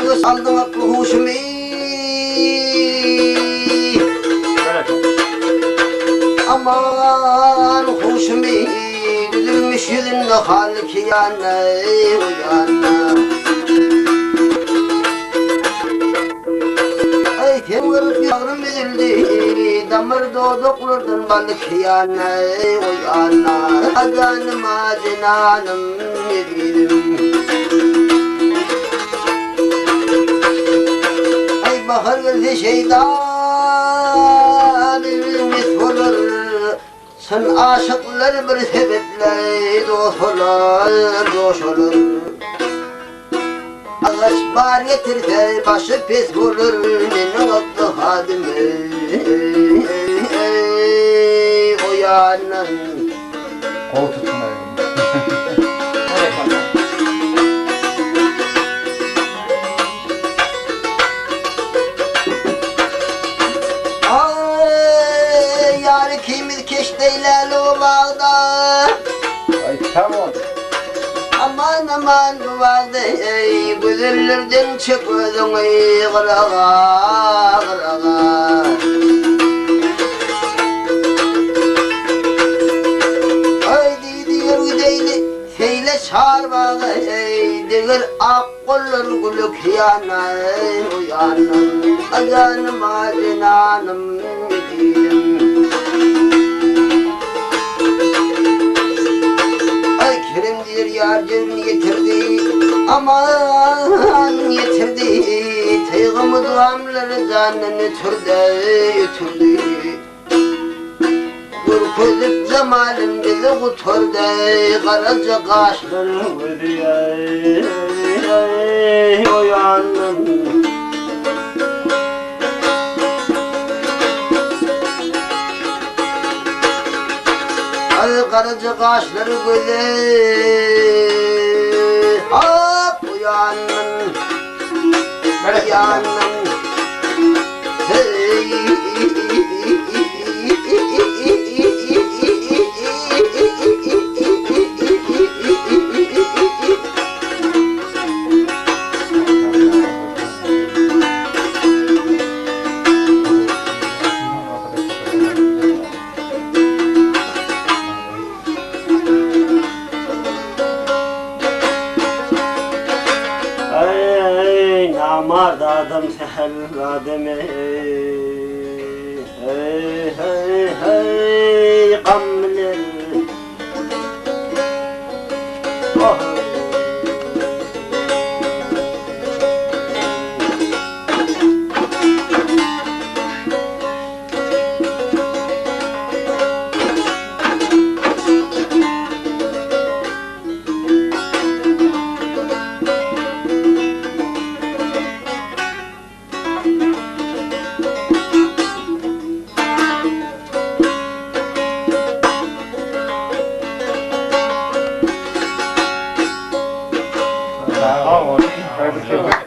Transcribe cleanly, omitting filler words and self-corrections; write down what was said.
göz aldım aklı huşumu. Aman huşumu güdülmüş yüzünde halki yana yana. Ay temur yavrum üzüldü damır doğduklardan balık yana yana. Adanım adanım yedim. Ay bahar gelse şeytan ilmis olur. Sen aşıklar bir sebeple dost olur. Ağaç bar getirse başı pis olur. Nenin aklı hadimi o yanın. Kol tutun öyle. Ay yar kimiz keşteyle o bağda. Ay tamam. Aman aman bu bağda güzellerden çıkmadın kırağa kırağa. Haydi diyor güdeyli seyle çağırmağı diyor ak kollar gülük yanay uyanım. Acanım acanım yedim. Ay Kerim diyor yar cebini getirdi. Aman getirdi. Teygımı duamları canını türdü. Gözlük zamanım bizi kuturdu. Karaca kaşlarım o yanım. Ay karaca kaşları gözü hop uyanın uyanın. Hey. Namard adam seher ademe. Hey hey hey kamler. Oh. Tamam.